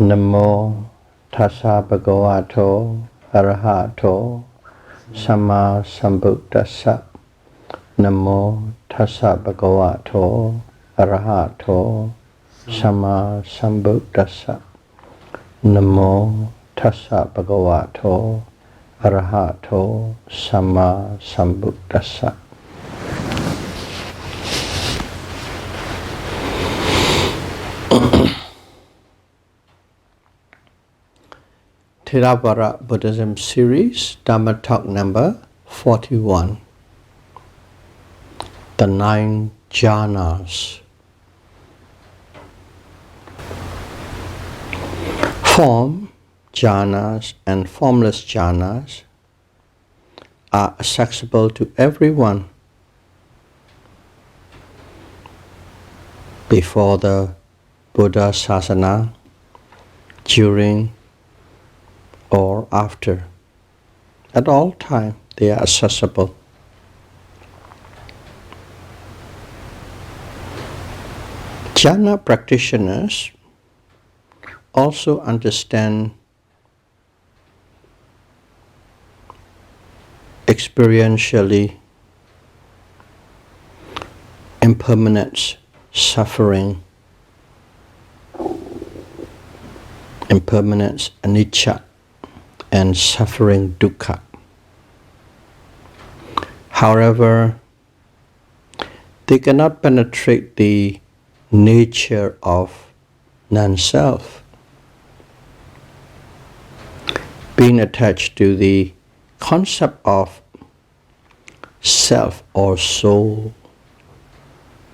Namo tassa bhagavato arahato samma sambuddhassa. Namo tassa bhagavato arahato samma sambuddhassa. Namo tassa bhagavato arahato samma sambuddhassa. Theravada Buddhism series, Dhamma talk number 41. The 9 Jhanas. Form jhanas and formless jhanas are accessible to everyone before the Buddha Sasana, during or after. At all times they are accessible. Jhana practitioners also understand experientially impermanence, suffering, impermanence, anicca, and suffering, dukkha. However, they cannot penetrate the nature of non-self, being attached to the concept of self or soul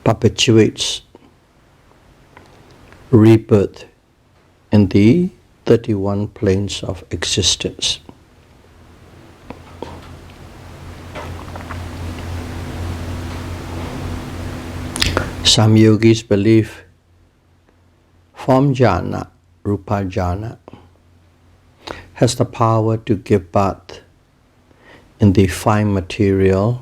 perpetuates rebirth in the 31 planes of existence. Some yogis believe form jhana, rupa jhana, has the power to give birth in the fine material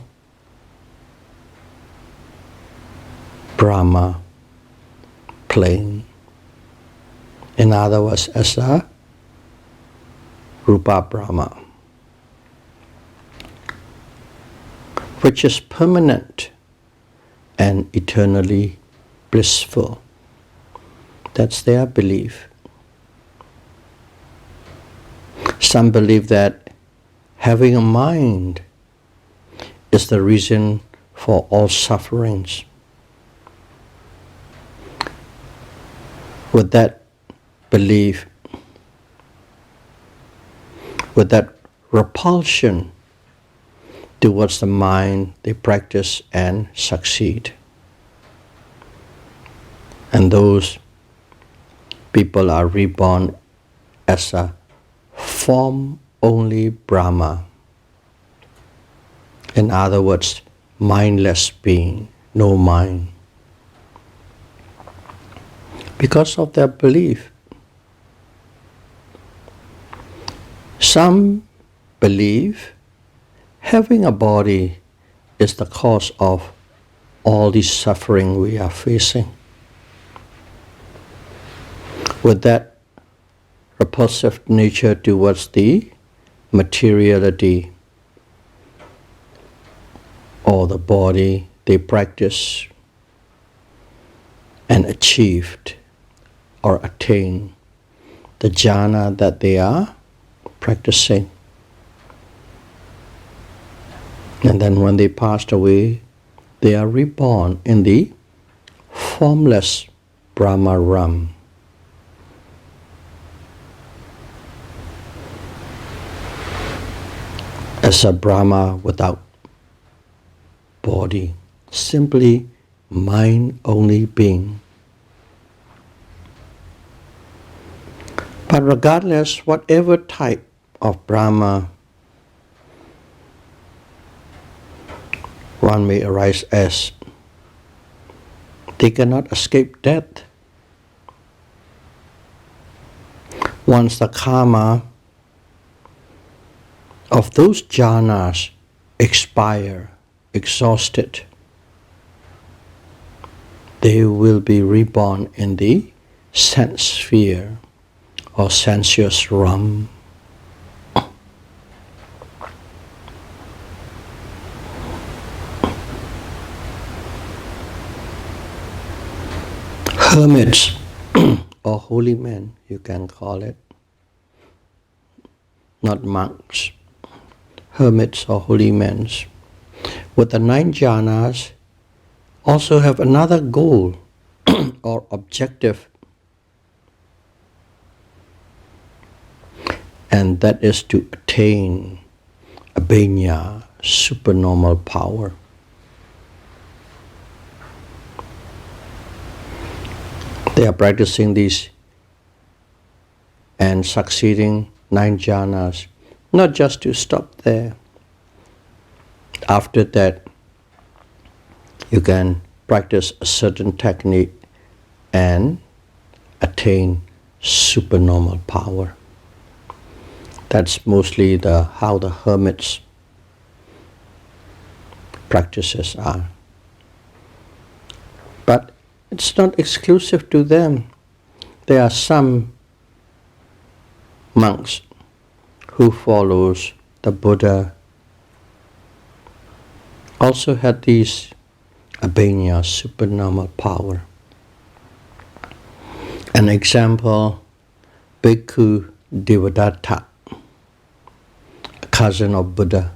Brahma plane. In other words, as a Rupa Brahma, which is permanent and eternally blissful. That's their belief. Some believe that having a mind is the reason for all sufferings. With that belief, with that repulsion towards the mind, they practice and succeed. And those people are reborn as a form-only Brahma. In other words, mindless being, no mind. Because of their belief. Some believe having a body is the cause of all the suffering we are facing. With that repulsive nature towards the materiality or the body, they practice and achieved or attained the jhana that they are practicing. And then when they passed away, they are reborn in the formless Brahma realm. As a Brahma without body, simply mind-only being. But regardless, whatever type of Brahma one may arise as, they cannot escape death. Once the karma of those jhanas expire, exhausted, they will be reborn in the sense sphere or sensuous realm. Hermits or holy men, you can call it, not monks. Hermits or holy men with the 9 jhanas also have another goal or objective, and that is to attain abhanya, supernormal power. They are practicing these and succeeding 9 jhanas, not just to stop there. After that, you can practice a certain technique and attain supernormal power. That's mostly how the hermits' practices are. But it's not exclusive to them. There are some monks who follows the Buddha also had these abhanya, supernormal power. An example, Bhikkhu Devadatta, a cousin of Buddha.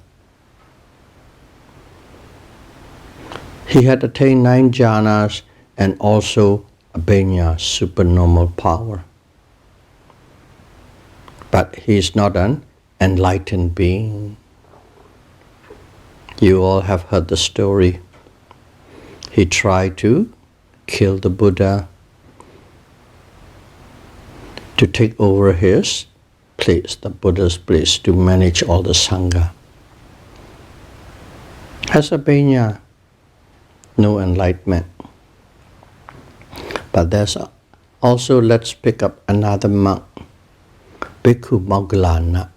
He had attained 9 jhanas and also abhanya, supernormal power. But he is not an enlightened being. You all have heard the story. He tried to kill the Buddha, to take over his place, the Buddha's place, to manage all the Sangha. Has abhanya, no enlightenment. But there's also, let's pick up another monk, Bhikkhu Moggallana,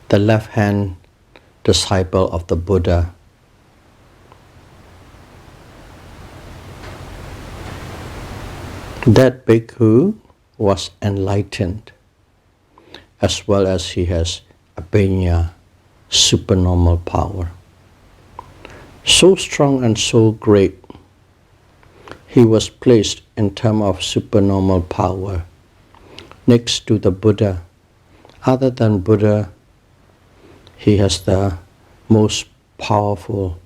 the left-hand disciple of the Buddha. That bhikkhu was enlightened, as well as he has abhanya, supernormal power. So strong and so great, he was placed in terms of supernormal power next to the Buddha. Other than Buddha, he has the most powerful,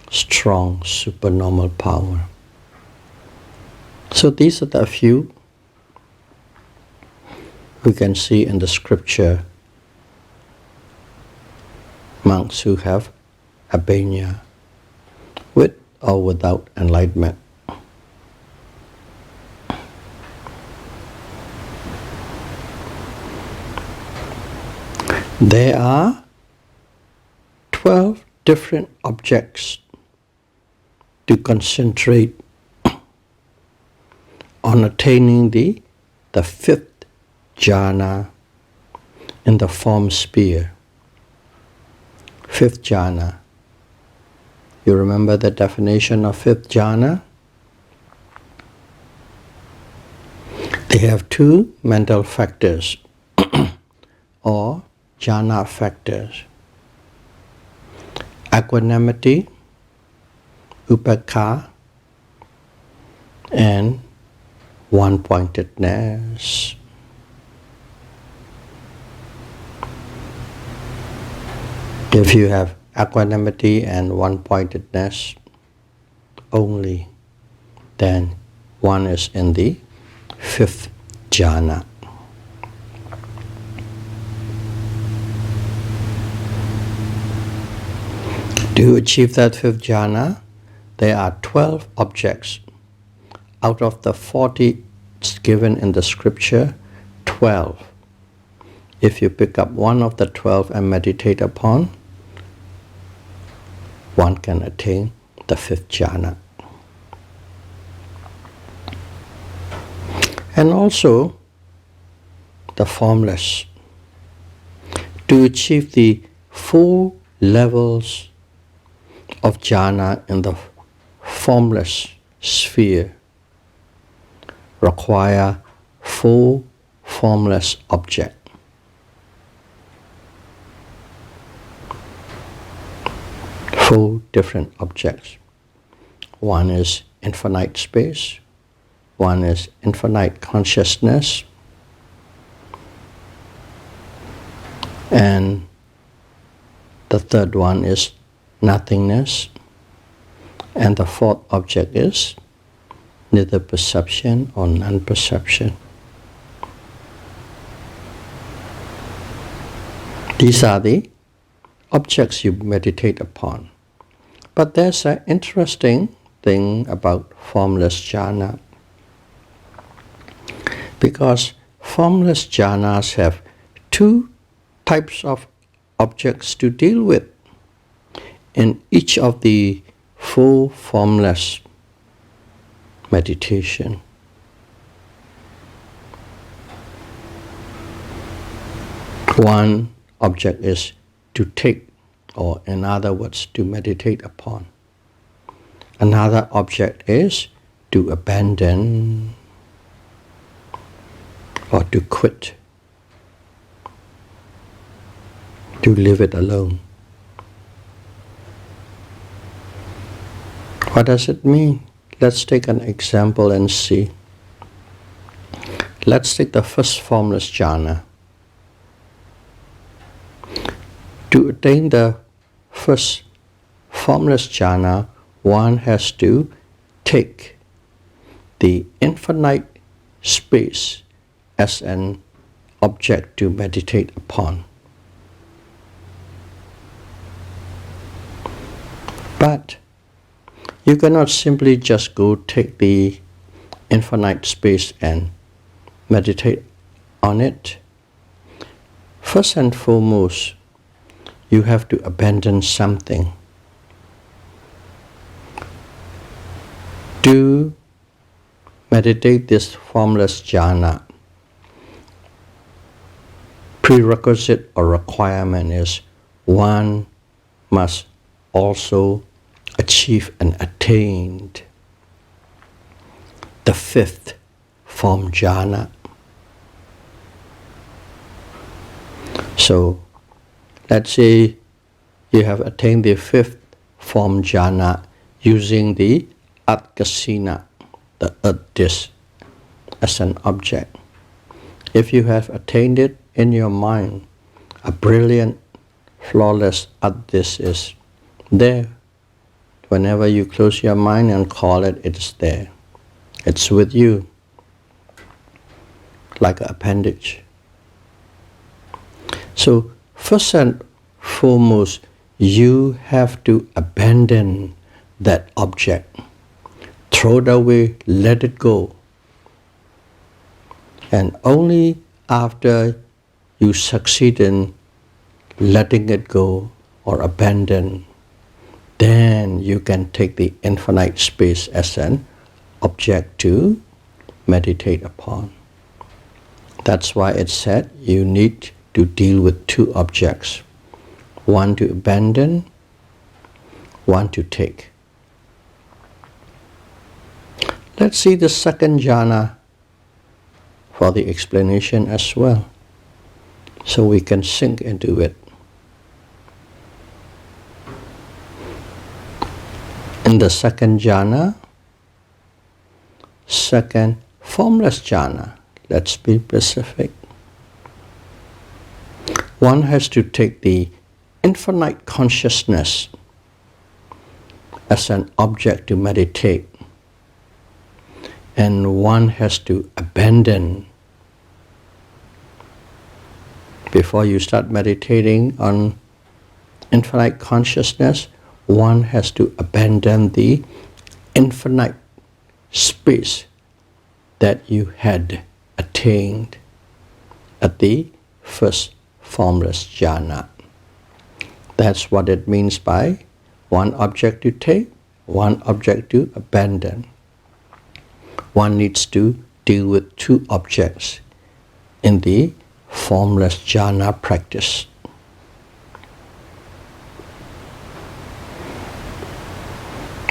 strong, supernormal power. So these are the few we can see in the scripture, monks who have abhanya, with or without enlightenment. There are 12 different objects to concentrate on attaining the 5th jhana in the form sphere. 5th jhana. You remember the definition of 5th jhana? They have 2 mental factors or jhana factors: equanimity, upekkha, and one-pointedness. If you have equanimity and one-pointedness only, then one is in the 5th jhana. To achieve that 5th jhana, there are 12 objects. Out of the 40 given in the scripture, 12. If you pick up one of the 12 and meditate upon, one can attain the 5th jhana. And also the formless. To achieve the 4 levels of jhana in the formless sphere require 4 formless object. Four different objects. One is infinite space, one is infinite consciousness, and the third one is nothingness, and the fourth object is neither perception or non-perception. These are the objects you meditate upon. But there's an interesting thing about formless jhana, because formless jhanas have two types of objects to deal with in each of the four formless meditation. One object is to take, or in other words, to meditate upon. Another object is to abandon or to quit, to leave it alone. What does it mean? Let's take an example and see. Let's take the first formless jhana. To attain the first formless jhana, one has to take the infinite space as an object to meditate upon. But you cannot simply just go take the infinite space and meditate on it. First and foremost, you have to abandon something. To meditate this formless jhana, prerequisite or requirement is one must also achieve and attain the fifth form jhana. So, let's say you have attained the fifth form jhana using the Atkasina, the earth disk, as an object. If you have attained it in your mind, a brilliant, flawless earth disk is there. Whenever you close your mind and call it, it's there. It's with you, like an appendage. So, first and foremost, you have to abandon that object. Throw it away, let it go. And only after you succeed in letting it go or abandon, then you can take the infinite space as an object to meditate upon. That's why it said you need to deal with two objects. One to abandon, one to take. Let's see the second jhana for the explanation as well, so we can sink into it. In the second jhana, second formless jhana, let's be specific. One has to take the infinite consciousness as an object to meditate, and one has to abandon. Before you start meditating on infinite consciousness, one has to abandon the infinite space that you had attained at the first formless jhana. That's what it means by one object to take, one object to abandon. One needs to deal with two objects in the formless jhana practice.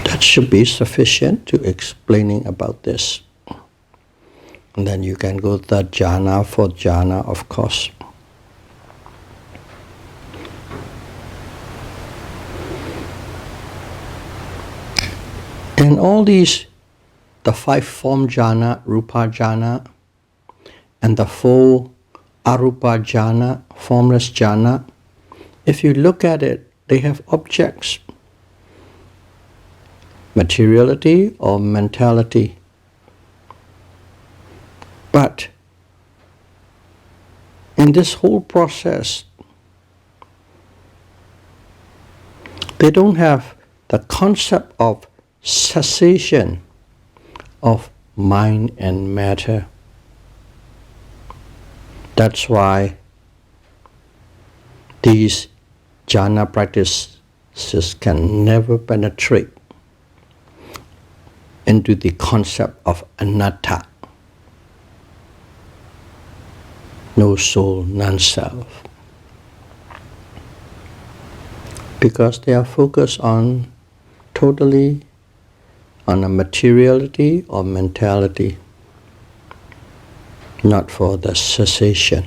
That should be sufficient to explaining about this. And then you can go to the jhana for jhana, of course. And all these, the 5 form jhana, rupa jhana, and the 4 arupa jhana, formless jhana, if you look at it, they have objects. Materiality or mentality. But in this whole process, they don't have the concept of cessation of mind and matter. That's why these jhana practices can never penetrate into the concept of anatta. No soul, non-self. Because they are focused on totally on a materiality or mentality, not for the cessation.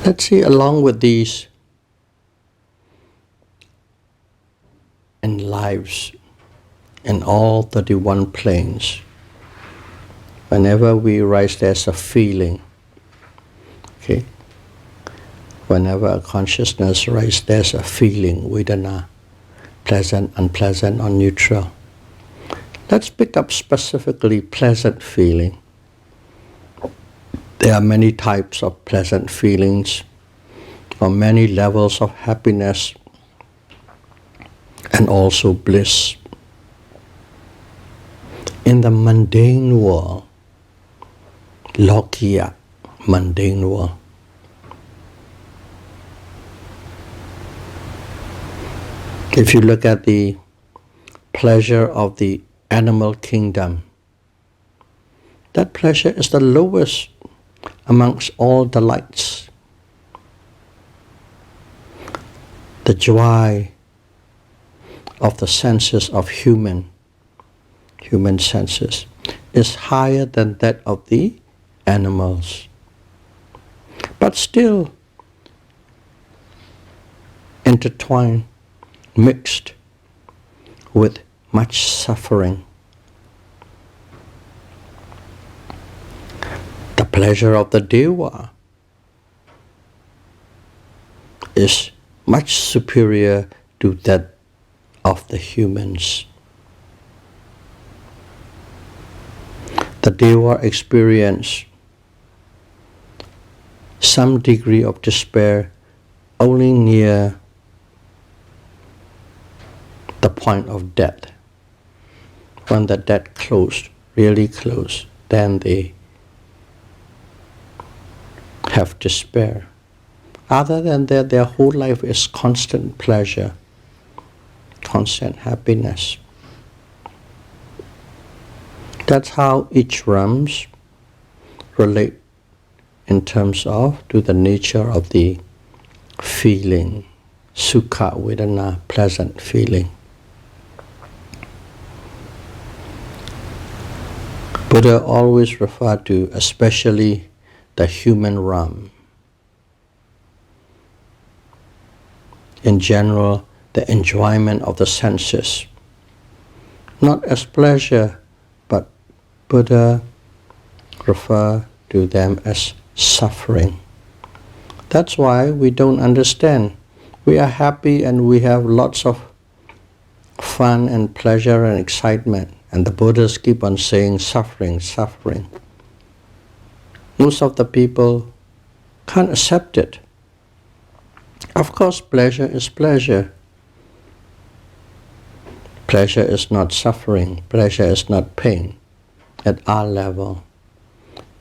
Let's see, along with these in lives, in all 31 planes, whenever we rise, there's a feeling. Okay? Whenever a consciousness rises, there's a feeling, vedana, pleasant, unpleasant, or neutral. Let's pick up specifically pleasant feeling. There are many types of pleasant feelings, or many levels of happiness, and also bliss. In the mundane world, lokiya, mundane world, if you look at the pleasure of the animal kingdom, that pleasure is the lowest amongst all delights. The joy of the senses of human senses is higher than that of the animals. But still intertwined, mixed with much suffering. The pleasure of the deva is much superior to that of the humans. The deva experience some degree of despair only near the point of death. When the death closed, really close, then they have despair. Other than that, their whole life is constant pleasure, constant happiness. That's how each realms relate in terms of to the nature of the feeling, sukha, vedana, pleasant feeling. Buddha always referred to especially the human realm. In general, the enjoyment of the senses, not as pleasure, but Buddha referred to them as suffering. That's why we don't understand. We are happy and we have lots of fun and pleasure and excitement. And the Buddhists keep on saying suffering, suffering. Most of the people can't accept it. Of course, pleasure is pleasure. Pleasure is not suffering. Pleasure is not pain at our level.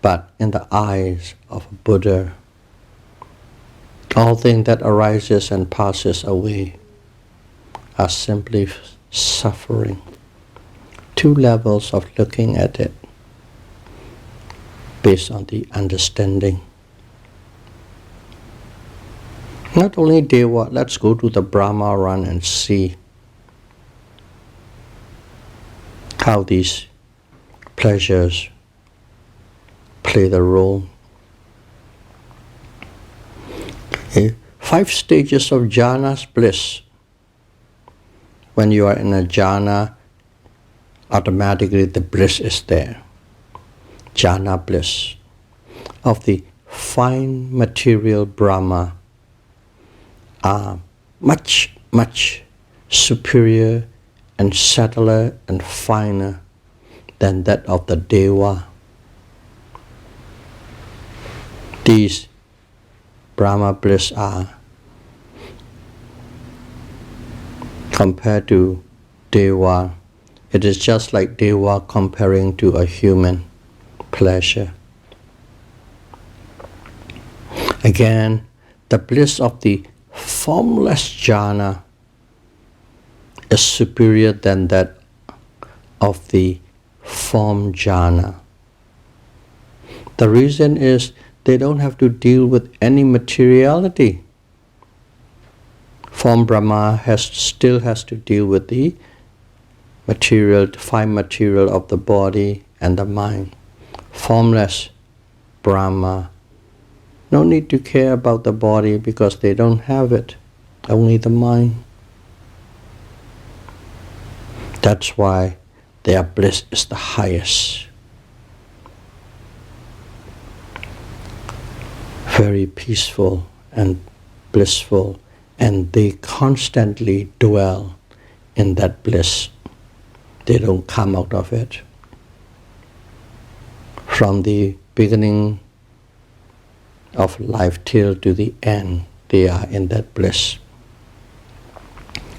But in the eyes of a Buddha, all things that arises and passes away are simply suffering. Two levels of looking at it based on the understanding. Not only Deva, let's go to the Brahma run and see. how these pleasures play the role. Okay. 5 stages of jhanas bliss. When you are in a jhana, automatically the bliss is there. Jhana bliss of the fine material Brahma are much, much superior and subtler and finer than that of the Deva. These Brahma bliss are, compared to Deva, it is just like Deva comparing to a human pleasure. Again, the bliss of the formless jhana is superior than that of the form jhana. The reason is they don't have to deal with any materiality. Form Brahma still has to deal with the material, fine material of the body and the mind. Formless Brahma, no need to care about the body because they don't have it, only the mind. That's why their bliss is the highest. Very peaceful and blissful, and they constantly dwell in that bliss. They don't come out of it. From the beginning of life till to the end, they are in that bliss.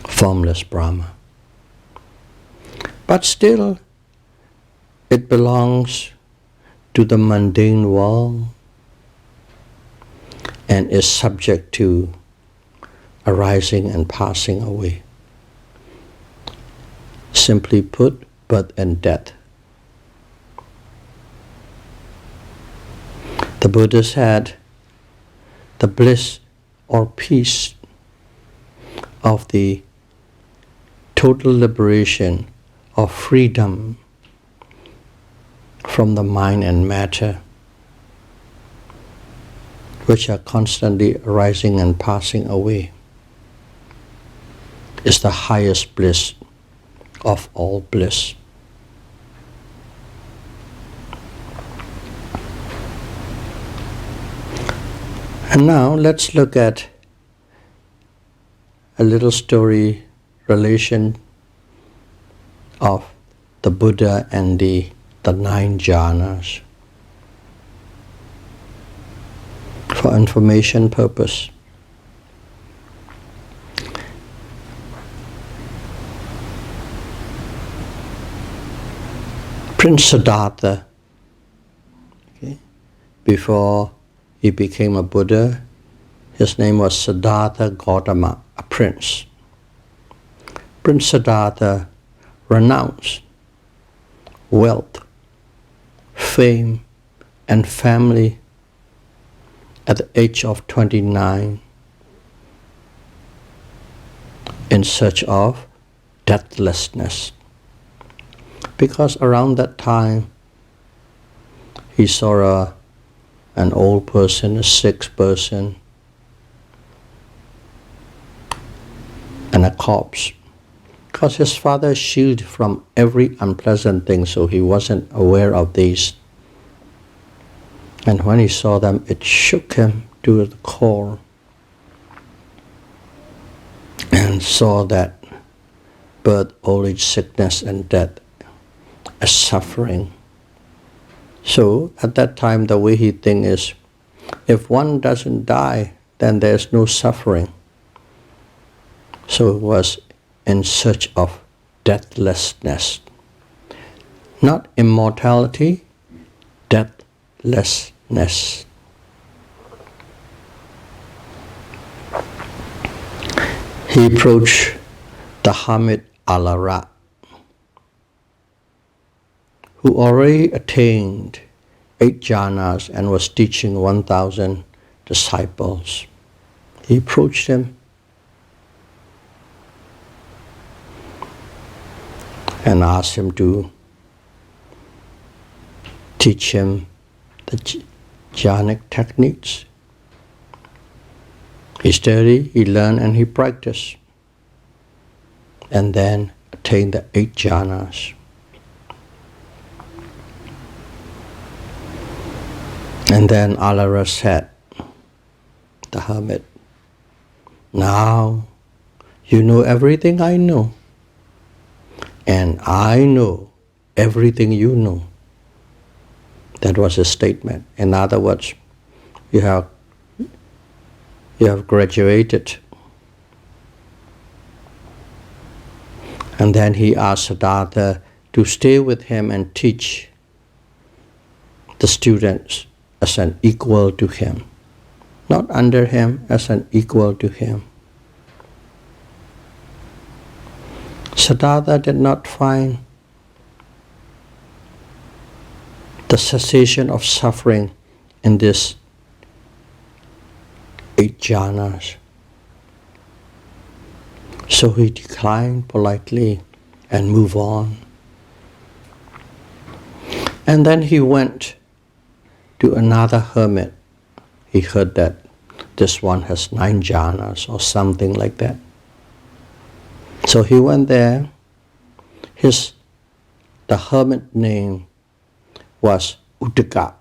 Formless Brahma. But still, it belongs to the mundane world and is subject to arising and passing away. Simply put, birth and death. The Buddhists had the bliss or peace of the total liberation of freedom from the mind and matter, which are constantly arising and passing away, is the highest bliss of all bliss. And now let's look at a little story relation of the Buddha and the 9 jhanas for information purpose. Prince Siddhartha, okay, before he became a Buddha, his name was Siddhartha Gautama, a prince. Prince Siddhartha renounced wealth, fame, and family at the age of 29 in search of deathlessness. Because around that time, he saw an old person, a sick person, and a corpse. Because his father shielded from every unpleasant thing, so he wasn't aware of these. And when he saw them, it shook him to the core, and saw that birth, old age, sickness, and death as suffering. So at that time, the way he thinks is, if one doesn't die, then there's no suffering. So he was in search of deathlessness. Not immortality, deathlessness. He approached the hermit Alara, who already attained 8 jhanas and was teaching 1,000 disciples. He approached him and asked him to teach him the jhanic techniques. He studied, he learned, and he practiced. And then attained the 8 jhanas. And then Alara said, the hermit, now you know everything I know, and I know everything you know. That was his statement. In other words, you have graduated. And then he asked Siddhartha to stay with him and teach the students as an equal to him. Not under him, as an equal to him. Siddhartha did not find the cessation of suffering in this 8 jhanas. So he declined politely and moved on. And then he went to another hermit. He heard that this one has 9 jhanas or something like that. So he went there. The hermit name was Uddaka.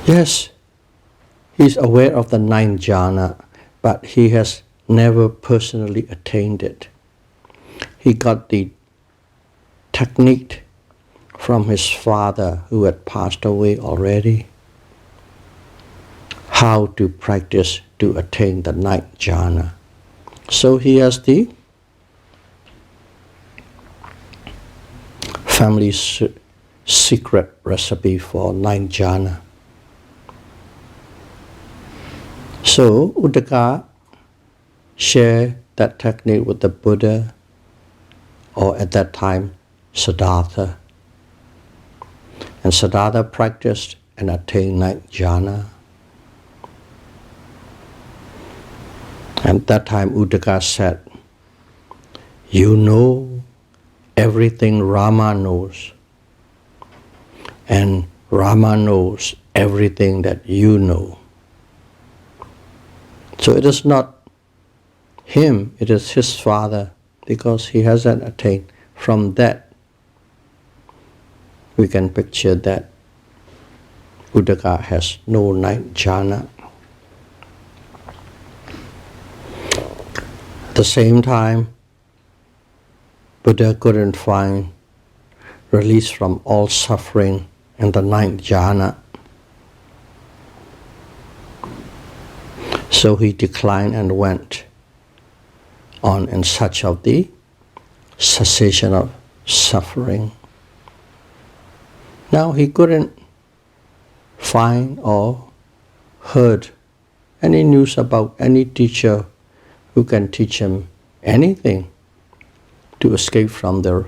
Yes, he's aware of the 9 jhana, but he has never personally attained it. He got the technique from his father who had passed away already, how to practice to attain the 9th jhana. So he has the family secret recipe for 9th jhana. So Uddaka shared that technique with the Buddha, or at that time Siddhartha. And Siddhartha practiced and attained 9th jhana. And at that time Uddaka said, you know everything Rama knows, and Rama knows everything that you know. So it is not him, it is his father, because he hasn't attained. From that, we can picture that Uddaka has no 9th jhana. At the same time, Buddha couldn't find release from all suffering in the 9th jhana. So he declined and went on in search of the cessation of suffering. Now he couldn't find or heard any news about any teacher who can teach him anything to escape from their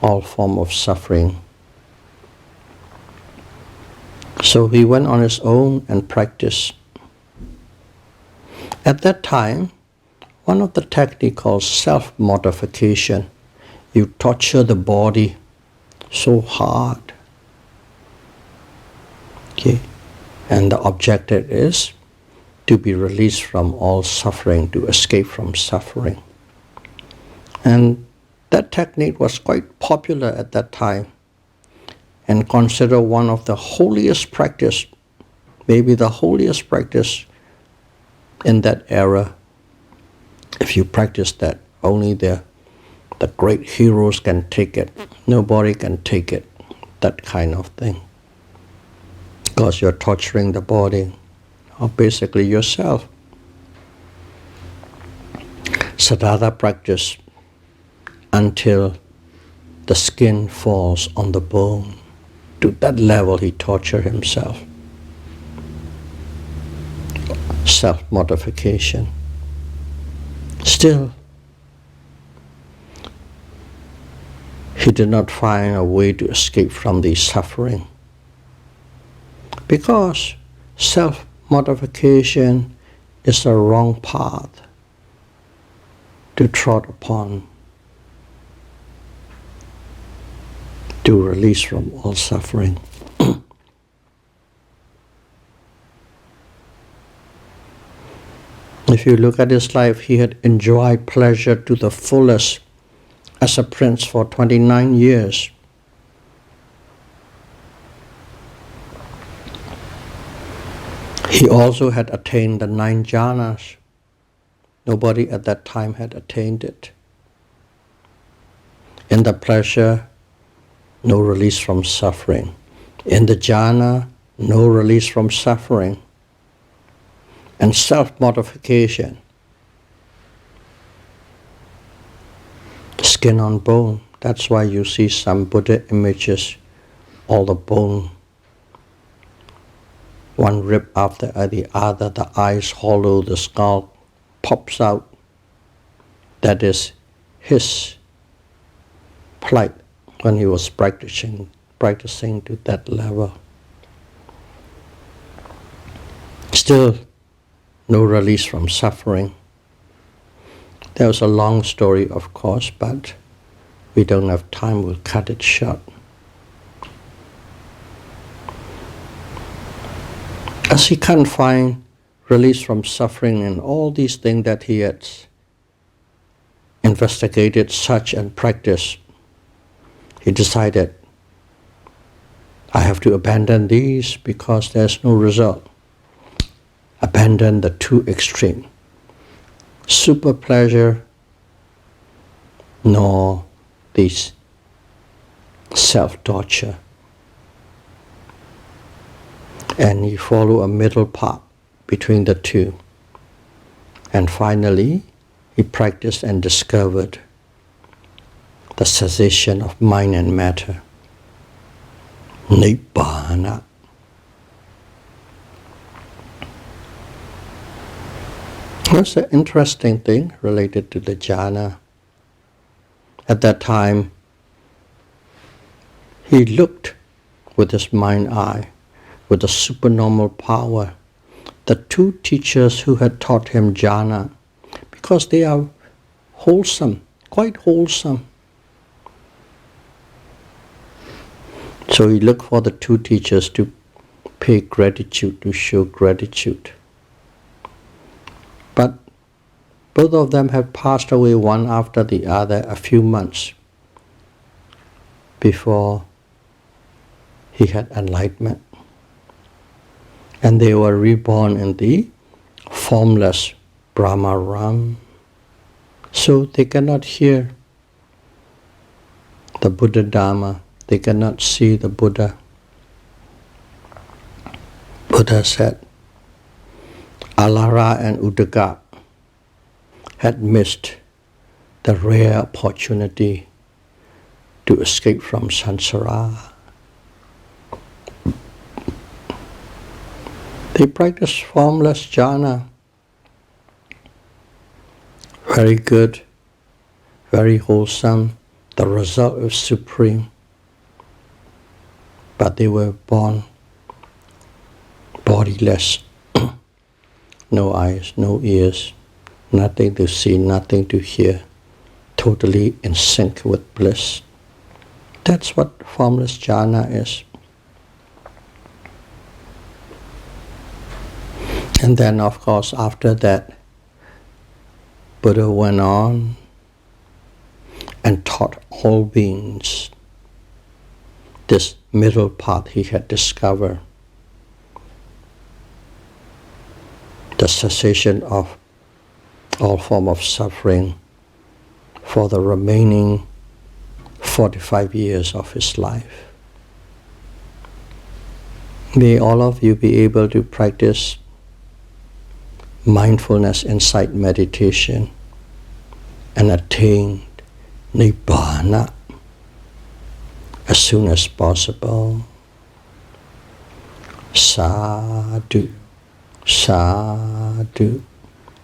all form of suffering. So he went on his own and practiced. At that time, one of the techniques called self-mortification. You torture the body so hard. Okay? And the objective is to be released from all suffering, to escape from suffering. And that technique was quite popular at that time and considered one of the holiest practice, maybe the holiest practice in that era. If you practice that, only the great heroes can take it. Nobody can take it, that kind of thing. Because you're torturing the body, or basically yourself. Siddhartha practiced until the skin falls on the bone. To that level he tortured himself. Self-mortification. Still, he did not find a way to escape from the suffering. Because self-mortification is a wrong path to trod upon, to release from all suffering. If you look at his life, he had enjoyed pleasure to the fullest as a prince for 29 years. He also had attained the 9 jhanas. Nobody at that time had attained it. In the pleasure, no release from suffering. In the jhana, no release from suffering. And self-mortification. Skin on bone. That's why you see some Buddha images, all the bone, one rib after the other, the eyes hollow, the skull pops out. That is his plight when he was practicing to that level. Still, no release from suffering. There was a long story, of course, but we don't have time, we'll cut it short. As he can't find release from suffering in all these things that he had investigated, searched and practiced, he decided, I have to abandon these because there's no result. Abandon the two extremes. Super pleasure, nor this self-torture. And he followed a middle path between the two. And finally, he practiced and discovered the cessation of mind and matter. Nibbana. That's an interesting thing related to the jhana. At that time, he looked with his mind eye, with a supernormal power, the two teachers who had taught him jhana, because they are wholesome, quite wholesome. So he looked for the two teachers to pay gratitude, to show gratitude. But both of them have passed away one after the other a few months before he had enlightenment. And they were reborn in the formless Brahma realm. So they cannot hear the Buddha Dharma, they cannot see the Buddha. Buddha said, Alara and Uddaka had missed the rare opportunity to escape from samsara. They practiced formless jhana. Very good, very wholesome. The result is supreme. But they were born bodiless. No eyes, no ears, nothing to see, nothing to hear, totally in sync with bliss. That's what formless jhana is. And then, of course, after that, Buddha went on and taught all beings this middle path he had discovered. The cessation of all form of suffering for the remaining 45 years of his life. May all of you be able to practice mindfulness insight meditation and attain Nibbana as soon as possible. Sadhu. Sadhu,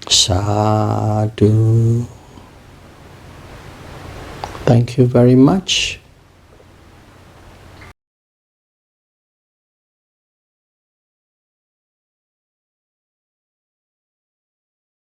sadhu. Thank you very much.